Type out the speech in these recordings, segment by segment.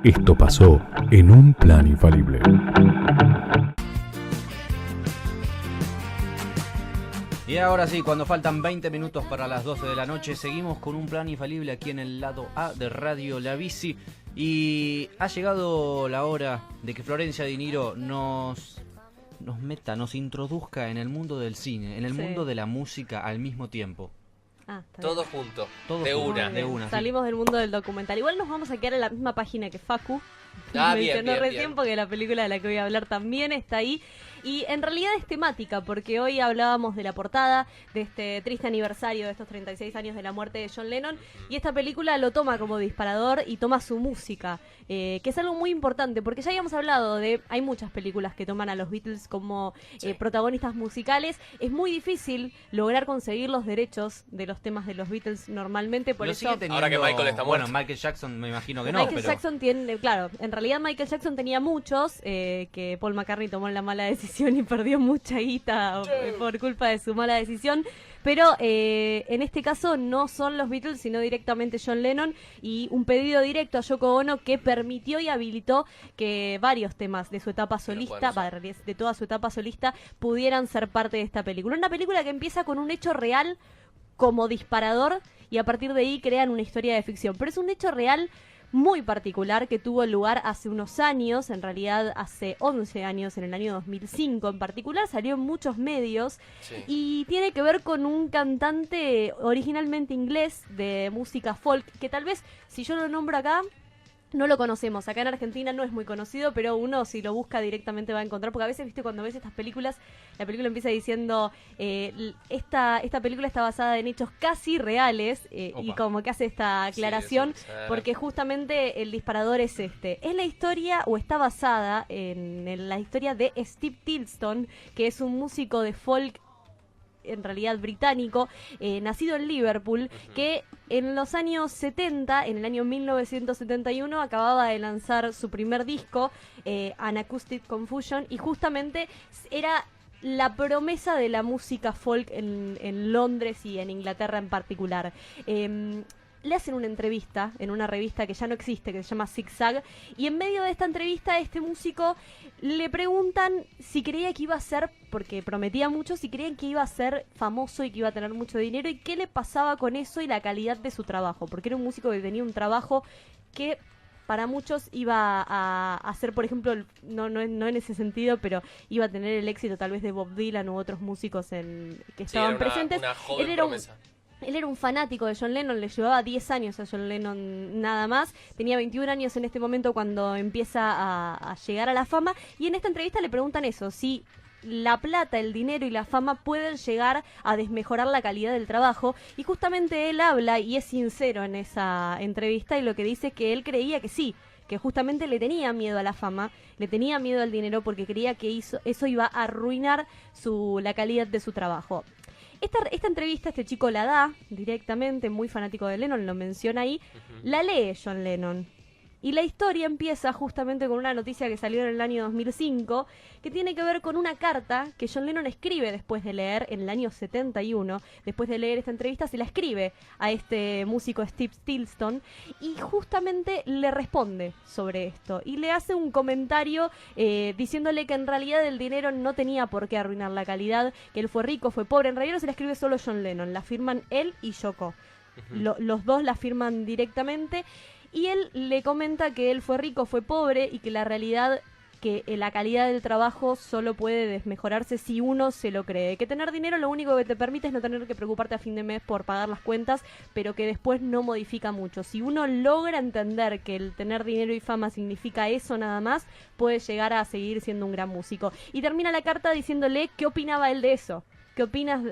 Esto pasó en Un Plan Infalible. Y ahora sí, cuando faltan 20 minutos para las 12 de la noche, seguimos con Un Plan Infalible aquí en el lado A de Radio La Bici. Y ha llegado la hora de que Florencia Di Niro nos introduzca en el mundo del cine, en el mundo de la música al mismo tiempo. Todo junto, de una. Salimos del mundo del documental. Igual nos vamos a quedar en la misma página que Facu. Mencionó recién porque la película de la que voy a hablar también está ahí. Y en realidad es temática, porque hoy hablábamos de la portada, de este triste aniversario de estos 36 años de la muerte de John Lennon, y esta película lo toma como disparador y toma su música, que es algo muy importante, porque ya habíamos hablado de, hay muchas películas que toman a los Beatles como protagonistas musicales. Es muy difícil lograr conseguir los derechos de los temas de los Beatles normalmente, por eso... Ahora que Michael está muerto. Bueno, Michael Jackson me imagino que no, Michael Jackson tiene, claro, en realidad Michael Jackson tenía muchos, que Paul McCartney tomó la mala decisión y perdió mucha guita por culpa de su mala decisión, pero en este caso no son los Beatles sino directamente John Lennon, y un pedido directo a Yoko Ono que permitió y habilitó que varios temas de su etapa solista, de toda su etapa solista, pudieran ser parte de esta película. Una película que empieza con un hecho real como disparador y a partir de ahí crean una historia de ficción, pero es un hecho real muy particular que tuvo lugar hace unos años, en realidad hace 11 años, en el año 2005 en particular, salió en muchos medios y tiene que ver con un cantante originalmente inglés de música folk, que tal vez si yo lo nombro acá no lo conocemos, acá en Argentina no es muy conocido, pero uno si lo busca directamente va a encontrar, porque a veces, viste, cuando ves estas películas, la película empieza diciendo esta película está basada en hechos casi reales, y como que hace esta aclaración, porque justamente el disparador es este. Es la historia, o está basada en la historia de Steve Tilston, que es un músico de folk en realidad británico, nacido en Liverpool, que en los años 70, en el año 1971, acababa de lanzar su primer disco, An Acoustic Confusion, y justamente era la promesa de la música folk en Londres y en Inglaterra en particular. Le hacen una entrevista en una revista que ya no existe, que se llama Zig Zag, y en medio de esta entrevista este músico le preguntan si creía que iba a ser, porque prometía mucho, si creían que iba a ser famoso y que iba a tener mucho dinero, y qué le pasaba con eso y la calidad de su trabajo, porque era un músico que tenía un trabajo que para muchos iba a hacer, por ejemplo, no en ese sentido, pero iba a tener el éxito tal vez de Bob Dylan u otros músicos que estaban presentes. Una joven promesa. Él era un fanático de John Lennon, le llevaba 10 años a John Lennon nada más, tenía 21 años en este momento cuando empieza a llegar a la fama, y en esta entrevista le preguntan eso, si la plata, el dinero y la fama pueden llegar a desmejorar la calidad del trabajo, y justamente él habla y es sincero en esa entrevista, y lo que dice es que él creía que sí, que justamente le tenía miedo a la fama, le tenía miedo al dinero porque creía que eso iba a arruinar la calidad de su trabajo. Esta entrevista este chico la da directamente, muy fanático de Lennon, lo menciona ahí, la lee John Lennon. Y la historia empieza justamente con una noticia que salió en el año 2005, que tiene que ver con una carta que John Lennon escribe después de leer, en el año 71, después de leer esta entrevista, se la escribe a este músico Steve Tilston, y justamente le responde sobre esto, y le hace un comentario diciéndole que en realidad el dinero no tenía por qué arruinar la calidad, que él fue rico, fue pobre, en realidad no se la escribe solo John Lennon, la firman él y Yoko. Los dos la firman directamente. Y él le comenta que él fue rico, fue pobre, y que la realidad, que la calidad del trabajo solo puede desmejorarse si uno se lo cree. Que tener dinero lo único que te permite es no tener que preocuparte a fin de mes por pagar las cuentas, pero que después no modifica mucho. Si uno logra entender que el tener dinero y fama significa eso nada más, puede llegar a seguir siendo un gran músico. Y termina la carta diciéndole qué opinaba él de eso. ¿Qué opinas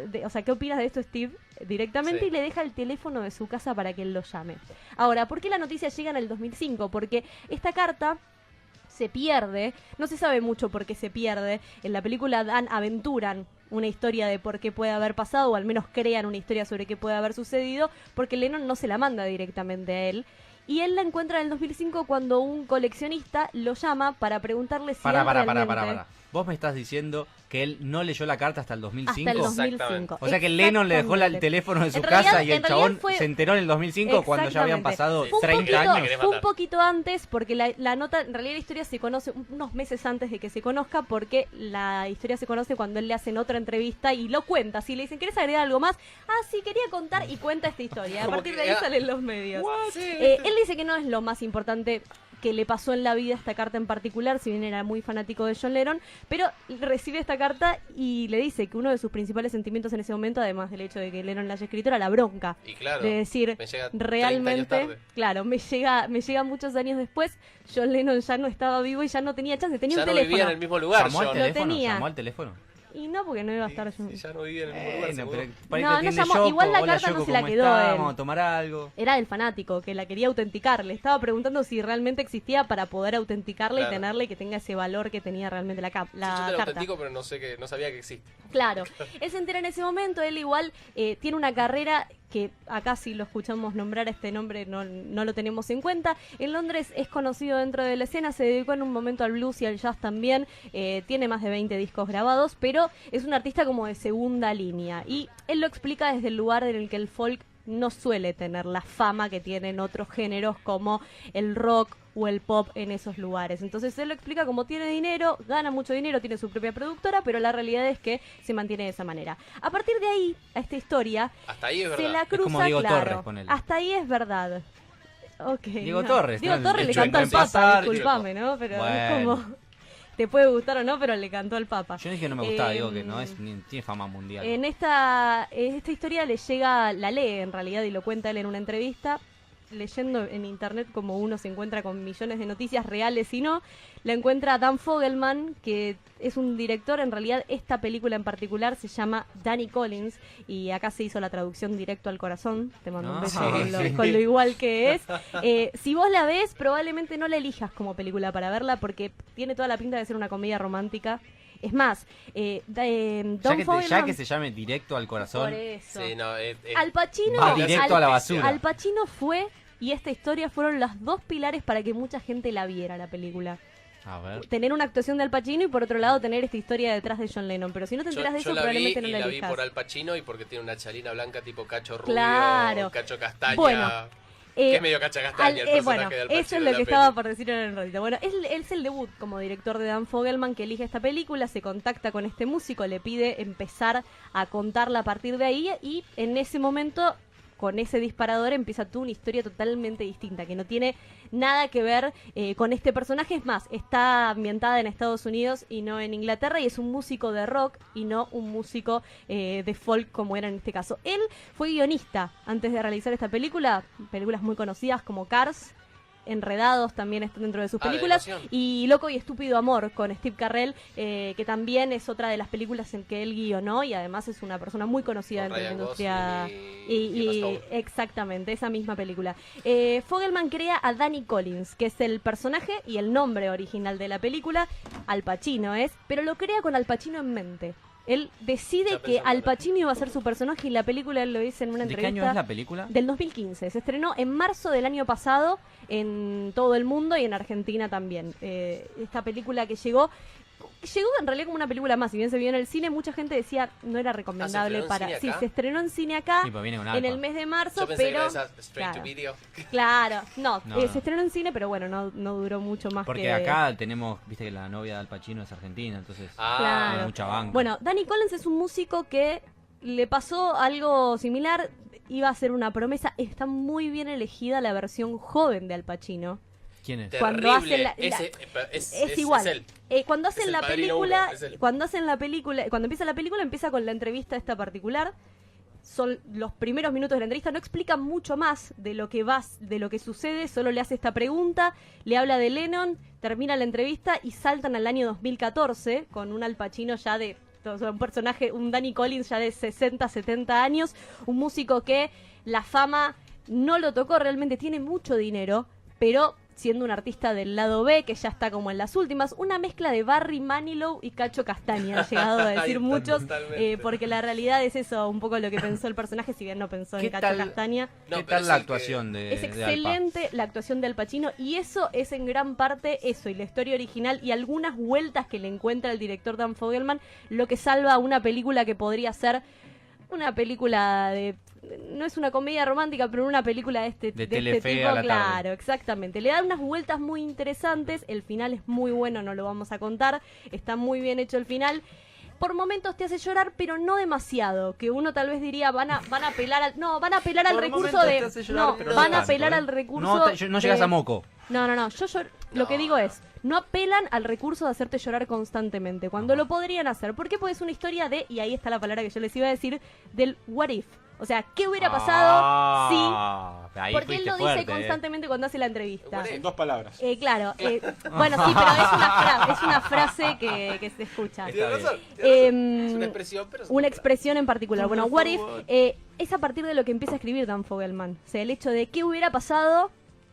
¿qué opinas de esto, Steve? Directamente, y le deja el teléfono de su casa para que él lo llame. Ahora, ¿por qué la noticia llega en el 2005? Porque esta carta se pierde, no se sabe mucho por qué se pierde. En la película aventuran una historia de por qué puede haber pasado, o al menos crean una historia sobre qué puede haber sucedido, porque Lennon no se la manda directamente a él. Y él la encuentra en el 2005 cuando un coleccionista lo llama para preguntarle si Para. Vos me estás diciendo que él no leyó la carta hasta el 2005. Hasta el Exactamente. 2005. O sea que Lennon le dejó el Exactamente. teléfono de su En casa realidad- y el en realidad chabón fue- se enteró en el 2005 cuando ya habían pasado Fue un 30 poquito- años. Fue un poquito antes, porque la nota, en realidad la historia se conoce unos meses antes de que se conozca, porque la historia se conoce cuando él le hacen otra entrevista y lo cuenta. Si le dicen, ¿querés agregar algo más? Ah, sí, quería contar, y cuenta esta historia. A Como partir que- de ahí salen los medios. Sí, Él dice que no es lo más importante que le pasó en la vida esta carta en particular, si bien era muy fanático de John Lennon, pero recibe esta carta y le dice que uno de sus principales sentimientos en ese momento, además del hecho de que Lennon la haya escrito, era la bronca. Y claro, De decir, me llega 30 años realmente, tarde. claro, me llega muchos años después, John Lennon ya no estaba vivo y ya no tenía chance, tenía Ya un no teléfono. vivía en el mismo lugar, Llamó al John. teléfono, tenía. llamó al teléfono. Y no, porque no iba a estar yo. Y ya no vivía en el mismo lugar, seguro. para No, que no atiende llamó. Yoko, Igual la hola, carta no Yoko, se la ¿cómo quedó está? él. Vamos a tomar algo. Era el fanático que la quería autenticar. Le estaba preguntando si realmente existía para poder autenticarla Claro. y tenerla y que tenga ese valor que tenía realmente la Sí, yo te lo carta. autentico, pero no sé no sabía que existe. Claro. Él se entera en ese momento. Él igual tiene una carrera que acá si lo escuchamos nombrar este nombre no lo tenemos en cuenta. En Londres es conocido dentro de la escena, se dedicó en un momento al blues y al jazz también, tiene más de 20 discos grabados, pero es un artista como de segunda línea. Y él lo explica desde el lugar en el que el folk no suele tener la fama que tienen otros géneros como el rock o el pop en esos lugares. Entonces él lo explica como tiene dinero, gana mucho dinero, tiene su propia productora, pero la realidad es que se mantiene de esa manera. A partir de ahí, a esta historia, Hasta ahí es se verdad. la cruza, como Diego claro. Torres, ponele. Hasta ahí es verdad. Okay, Diego no. Torres, Diego ¿no? Torres le Hecho cantó en al Papa, pasar, disculpame, ¿no? Pero es Bueno. como... Te puede gustar o no, pero le cantó al Papa. Yo dije que no me gustaba, Eh, digo que no es ni tiene fama mundial. En esta historia le llega, la lee en realidad y lo cuenta él en una entrevista, leyendo en internet como uno se encuentra con millones de noticias reales y no, la encuentra Dan Fogelman, que es un director, en realidad esta película en particular se llama Danny Collins y acá se hizo la traducción directo al corazón, te mando un beso sí. con lo igual que es. Si vos la ves, probablemente no la elijas como película para verla porque tiene toda la pinta de ser una comedia romántica. Es más, Don ya Fogelman... que se llame directo al corazón, Por eso. Sí, no, Al Pacino, Va directo a la basura. Al Pacino fue y esta historia fueron los dos pilares para que mucha gente la viera la película. a ver. Tener una actuación de Al Pacino y por otro lado tener esta historia detrás de John Lennon. Pero si no te enteras de eso, yo la vi probablemente no y la la vi elijas. por Al Pacino y porque tiene una chalina blanca tipo Cacho Rubio, Claro. Cacho Castaña. Bueno, que es medio Cacha Castaña el personaje bueno, de Al Pacino eso es en lo la que peli. estaba por decir en el ratito. Bueno, él es el debut como director de Dan Fogelman que elige esta película, se contacta con este músico, le pide empezar a contarla a partir de ahí y en ese momento, con ese disparador, empieza toda una historia totalmente distinta, que no tiene nada que ver con este personaje. Es más, está ambientada en Estados Unidos y no en Inglaterra y es un músico de rock y no un músico de folk como era en este caso. Él fue guionista antes de realizar esta película, películas muy conocidas como Cars, Enredados también están dentro de sus de películas, emoción. y Loco y Estúpido Amor con Steve Carell, que también es otra de las películas en que él guionó y además es una persona muy conocida Con dentro de la Ryan industria. Gosling y Emma Stone. Exactamente, esa misma película. Fogelman crea a Danny Collins, que es el personaje y el nombre original de la película. Al Pacino es, pero lo crea con Al Pacino en mente. Él decide Ya que pensando Al en la- Pacino iba a ser su personaje y la película él lo dice en una ¿De qué entrevista. año es la película? Del 2015. Se estrenó en marzo del año pasado en todo el mundo y en Argentina también. Esta película que llegó en realidad como una película más. Si bien se vio en el cine, mucha gente decía no era recomendable estrenó en para... cine Sí, acá? se estrenó en cine acá Sí, pues viene con en Alfa. el mes de marzo, Yo pensé que pero... era esa straight claro. to video. Claro, no, No, no. se estrenó en cine, pero bueno, no duró mucho más Porque que... acá tenemos, viste que la novia de Al Pacino es argentina, entonces Ah, tiene mucha banca. Bueno, Danny Collins es un músico que le pasó algo similar, iba a ser una promesa, está muy bien elegida la versión joven de Al Pacino. ¿Quién es? terrible. cuando hacen la- Es igual. él. Cuando hacen el la padrino película, uno, es él. cuando empieza la película, empieza con la entrevista esta particular. Son los primeros minutos de la entrevista, no explica mucho más de lo que sucede, solo le hace esta pregunta, le habla de Lennon, termina la entrevista y saltan al año 2014 con un Al Pacino ya de o sea, un personaje, un Danny Collins ya de 60, 70 años, un músico que la fama no lo tocó, realmente tiene mucho dinero, pero siendo un artista del lado B, que ya está como en las últimas, una mezcla de Barry Manilow y Cacho Castaña, han llegado a decir muchos, porque la realidad es eso, un poco lo que pensó el personaje, si bien no pensó en Cacho Castaña. ¿Qué tal la actuación de Es excelente la actuación de Al Pacino, y eso es en gran parte eso, y la historia original, y algunas vueltas que le encuentra el director Dan Fogelman, lo que salva una película que podría ser una película de... No es una comedia romántica, pero una película de este tipo, claro, exactamente. Le da unas vueltas muy interesantes, el final es muy bueno, no lo vamos a contar, está muy bien hecho el final. Por momentos te hace llorar, pero no demasiado, que uno tal vez diría van a apelar al recurso de van a apelar al recurso no llegas a moco. No, lo que digo es, no apelan al recurso de hacerte llorar constantemente, cuando lo podrían hacer. ¿Por qué? Porque es una historia de, y ahí está la palabra que yo les iba a decir, del what if. O sea, ¿qué hubiera pasado si...? Porque él lo dice constantemente cuando hace la entrevista. En 2 palabras. Claro. Bueno, sí, pero es una frase que se escucha. Tienes razón. Es una expresión, pero... Una expresión en particular. Bueno, what if es a partir de lo que empieza a escribir Dan Fogelman. O sea, el hecho de qué hubiera pasado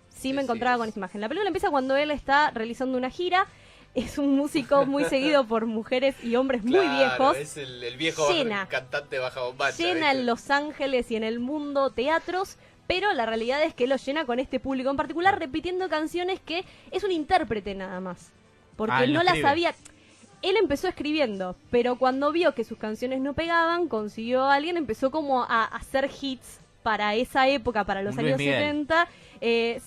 si me encontraba con esa imagen. La película empieza cuando él está realizando una gira. Es un músico muy seguido por mujeres y hombres muy viejos. Es el viejo cantante baja bombacha. Llena en Los Ángeles y en el mundo teatros, pero la realidad es que lo llena con este público en particular, repitiendo canciones que es un intérprete nada más. Porque no las sabía. Él empezó escribiendo, pero cuando vio que sus canciones no pegaban, consiguió a alguien, empezó como a hacer hits para esa época, para los años 70.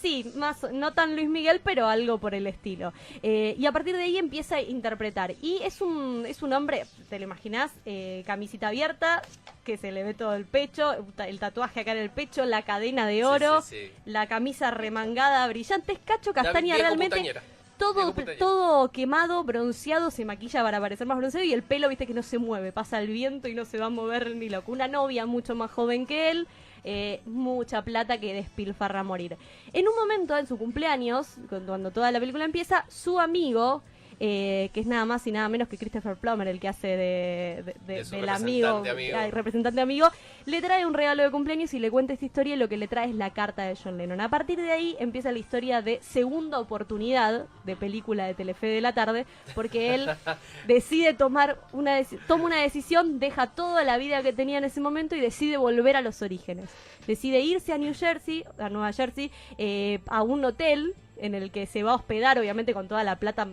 Sí, más no tan Luis Miguel, pero algo por el estilo. Y a partir de ahí empieza a interpretar. Y es un hombre, ¿te lo imaginás? Camisita abierta, que se le ve todo el pecho, el tatuaje acá en el pecho, la cadena de oro, la camisa remangada brillante. Es Cacho Castaña realmente. Todo quemado, bronceado, se maquilla para parecer más bronceado, y el pelo, viste, que no se mueve, pasa el viento y no se va a mover ni loco. Una novia mucho más joven que él, mucha plata que despilfarra a morir. En un momento, en su cumpleaños, cuando toda la película empieza, su amigo, que es nada más y nada menos que Christopher Plummer, el que hace del amigo, representante amigo, le trae un regalo de cumpleaños y le cuenta esta historia, y lo que le trae es la carta de John Lennon. A partir de ahí empieza la historia de Segunda Oportunidad, de película de Telefe de la tarde, porque él decide toma una decisión, deja toda la vida que tenía en ese momento y decide volver a los orígenes. Decide irse a Nueva Jersey, a un hotel en el que se va a hospedar, obviamente con toda la plata,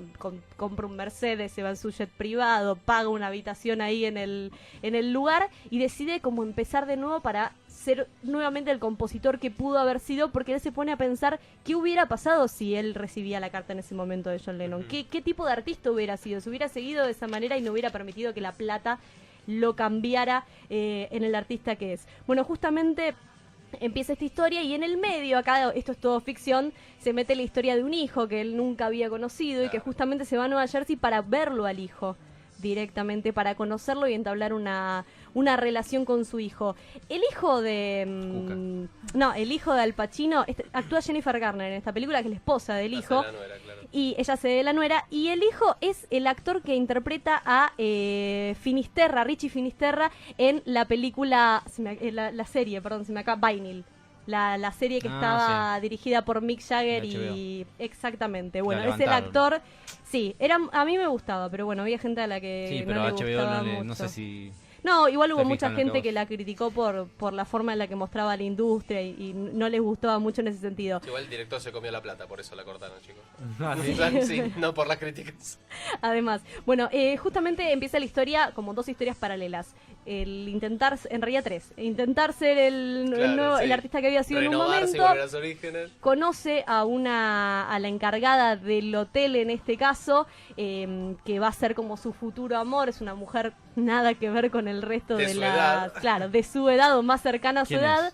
compra un Mercedes, se va en su jet privado, paga una habitación ahí en el lugar, y decide como empezar de nuevo para ser nuevamente el compositor que pudo haber sido, porque él se pone a pensar qué hubiera pasado si él recibía la carta en ese momento de John Lennon, qué tipo de artista hubiera sido, si hubiera seguido de esa manera y no hubiera permitido que la plata lo cambiara en el artista que es. Bueno, justamente empieza esta historia, y en el medio, acá esto es todo ficción, se mete la historia de un hijo que él nunca había conocido y que justamente se va a Nueva Jersey para verlo al hijo directamente, para conocerlo y entablar una relación con su hijo. El hijo de... el hijo de Al Pacino, actúa Jennifer Garner en esta película, que es la esposa del hijo. Y ella se ve la nuera, y el hijo es el actor que interpreta a Richie Finisterra, en la película, la serie, perdón, se me acaba, Vinyl. La serie que estaba dirigida por Mick Jagger y... Exactamente, bueno, es el actor... Sí, a mí me gustaba, pero bueno, había gente a la que no le gustaba mucho. No sé si... No, igual hubo mucha gente que la criticó por la forma en la que mostraba la industria y no les gustaba mucho en ese sentido. Igual el director se comió la plata, por eso la cortaron, chicos. Sí, no por las críticas. Además, bueno, justamente empieza la historia como 2 historias paralelas. El intentar, en realidad 3, intentar ser el artista que había sido en un momento, volver a los orígenes. Conoce a la encargada del hotel en este caso, que va a ser como su futuro amor, es una mujer nada que ver con el resto de su edad o más cercana a su edad.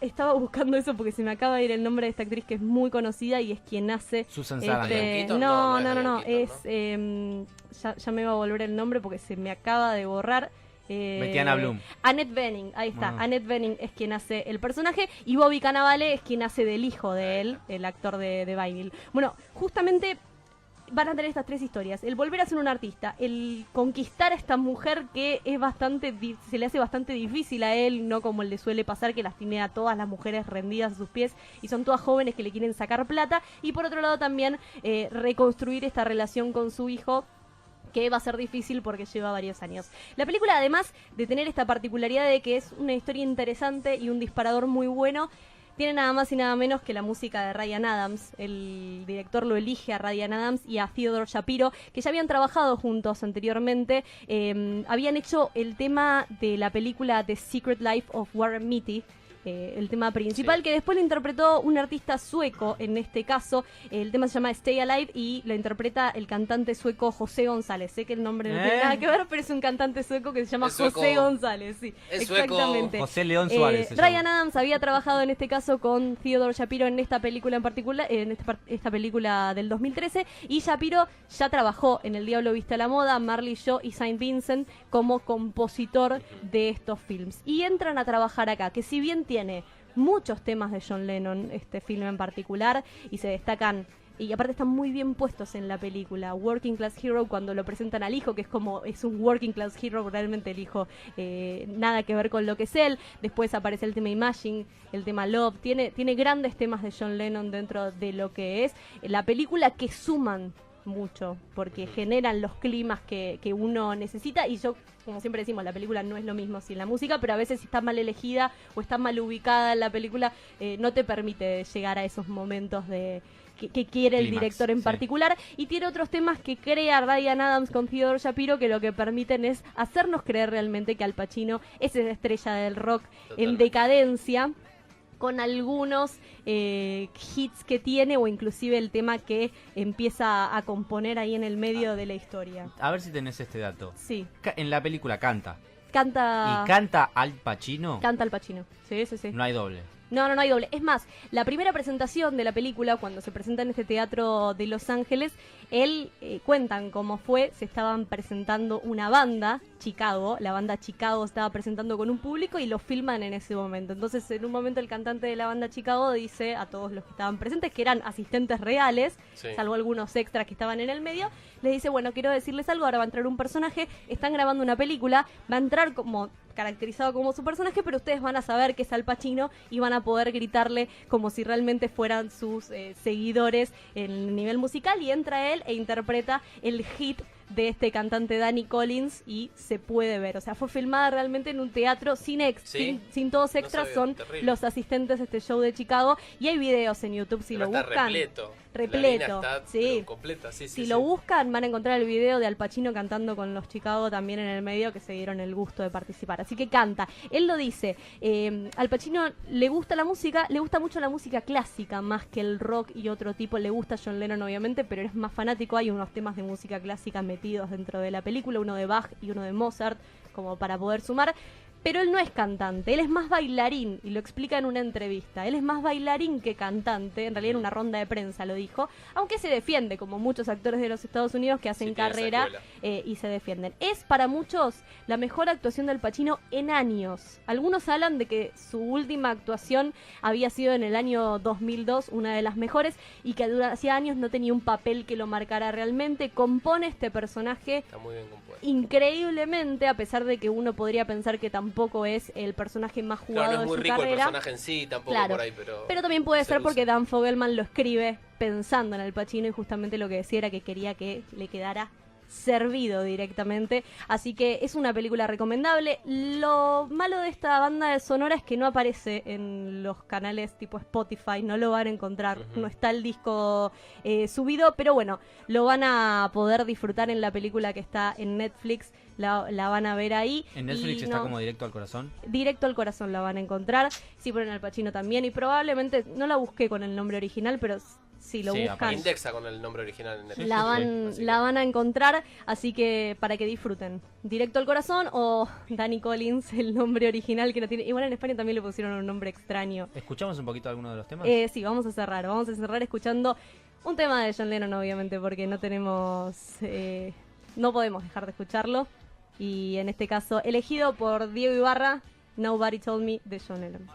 Estaba buscando eso porque se me acaba de ir el nombre de esta actriz que es muy conocida y es quien hace Susan Sarandon. No, ya me va a volver el nombre porque se me acaba de borrar. Metiana Bloom. Annette Bening, ahí está. Annette Bening es quien hace el personaje y Bobby Cannavale es quien hace del hijo de él, el actor de Vinyl. Bueno, justamente van a tener estas 3 historias. El volver a ser un artista, el conquistar a esta mujer que es se le hace bastante difícil a él, no como le suele pasar, que las tiene a todas las mujeres rendidas a sus pies y son todas jóvenes que le quieren sacar plata. Y por otro lado también reconstruir esta relación con su hijo, que va a ser difícil porque lleva varios años. La película, además de tener esta particularidad de que es una historia interesante y un disparador muy bueno, tiene nada más y nada menos que la música de Ryan Adams. El director lo elige a Ryan Adams y a Theodore Shapiro, que ya habían trabajado juntos anteriormente. Habían hecho el tema de la película The Secret Life of Warren Beatty, el tema principal, que después lo interpretó un artista sueco, en este caso. El tema se llama Stay Alive y lo interpreta el cantante sueco José González. Sé que el nombre no tiene nada que ver, pero es un cantante sueco que se llama José González. Sí, exactamente. José León Suárez. Ryan Adams había trabajado en este caso con Theodore Shapiro en esta película en particular, en esta película del 2013, y Shapiro ya trabajó en El Diablo Viste a la Moda, Marley y Yo y Saint Vincent como compositor de estos films. Y entran a trabajar acá, que si bien tiene muchos temas de John Lennon, este film en particular, y se destacan, y aparte están muy bien puestos en la película. Working Class Hero, cuando lo presentan al hijo, que es un Working Class Hero, realmente el hijo nada que ver con lo que es él. Después aparece el tema Imagine, el tema Love, tiene grandes temas de John Lennon dentro de lo que es la película, que suman mucho, porque generan los climas que uno necesita. Y yo, como siempre decimos, la película no es lo mismo sin la música, pero a veces si está mal elegida o está mal ubicada en la película, no te permite llegar a esos momentos de que quiere el director en particular. Y tiene otros temas que crea Ryan Adams con Theodore Shapiro, que lo que permiten es hacernos creer realmente que Al Pacino es esa estrella del rock en decadencia, con algunos hits que tiene, o inclusive el tema que empieza a componer ahí en el medio de la historia. A ver si tenés este dato. Sí. En la película canta. Canta. ¿Y canta Al Pacino? Canta Al Pacino. Sí. No hay doble. No hay doble. Es más, la primera presentación de la película, cuando se presenta en este teatro de Los Ángeles, cuentan cómo fue. Se estaban presentando una banda, Chicago, la banda Chicago estaba presentando con un público y lo filman en ese momento. Entonces, en un momento el cantante de la banda Chicago dice a todos los que estaban presentes, que eran asistentes reales, salvo algunos extras que estaban en el medio, les dice, bueno, quiero decirles algo, ahora va a entrar un personaje, están grabando una película, va a entrar como caracterizado como su personaje, pero ustedes van a saber que es Al Pacino y van a poder gritarle como si realmente fueran sus seguidores en el nivel musical, y entra él e interpreta el hit de este cantante Danny Collins y se puede ver. O sea, fue filmada realmente en un teatro sin sin todos extras, son terrible. Los asistentes de este show de Chicago, y hay videos en YouTube si lo buscan. Repleto. Está sí. Completa. Si lo buscan van a encontrar el video de Al Pacino cantando con los Chicago también en el medio, que se dieron el gusto de participar. Así que canta. Él lo dice, Al Pacino le gusta la música, le gusta mucho la música clásica más que el rock y otro tipo. Le gusta John Lennon obviamente, pero es más fanático. Hay unos temas de música clásica metidos dentro de la película, uno de Bach y uno de Mozart, como para poder sumar. Pero él no es cantante, él es más bailarín, y lo explica en una entrevista. Él es más bailarín que cantante, en realidad en una ronda de prensa lo dijo, aunque se defiende, como muchos actores de los Estados Unidos que hacen carrera y se defienden. Es para muchos la mejor actuación de Al Pacino en años. Algunos hablan de que su última actuación había sido en el año 2002, una de las mejores, y que hacía años no tenía un papel que lo marcara realmente. Compone este personaje increíblemente, a pesar de que uno podría pensar que tampoco es el personaje más jugado no es muy de su rico carrera. El personaje en sí, tampoco por ahí, pero también puede ser porque Dan Fogelman lo escribe pensando en Al Pacino, y justamente lo que decía era que quería que le quedara servido directamente. Así que es una película recomendable. Lo malo de esta banda de sonora es que no aparece en los canales tipo Spotify, no lo van a encontrar, no está el disco subido, pero bueno, lo van a poder disfrutar en la película que está en Netflix. La van a ver ahí. ¿En Netflix está como Directo al Corazón? Directo al Corazón la van a encontrar. Sí, ponen Al Pacino también, y probablemente, no la busqué con el nombre original, pero si lo buscan, indexa con el nombre original en Netflix. La van a encontrar, así que para que disfruten. Directo al Corazón o Danny Collins, el nombre original que no tiene. Igual en España también le pusieron un nombre extraño. ¿Escuchamos un poquito alguno de los temas? Sí, vamos a cerrar escuchando un tema de John Lennon, obviamente, porque no tenemos, no podemos dejar de escucharlo. Y en este caso, elegido por Diego Ibarra, Nobody Told Me, de John Lennon.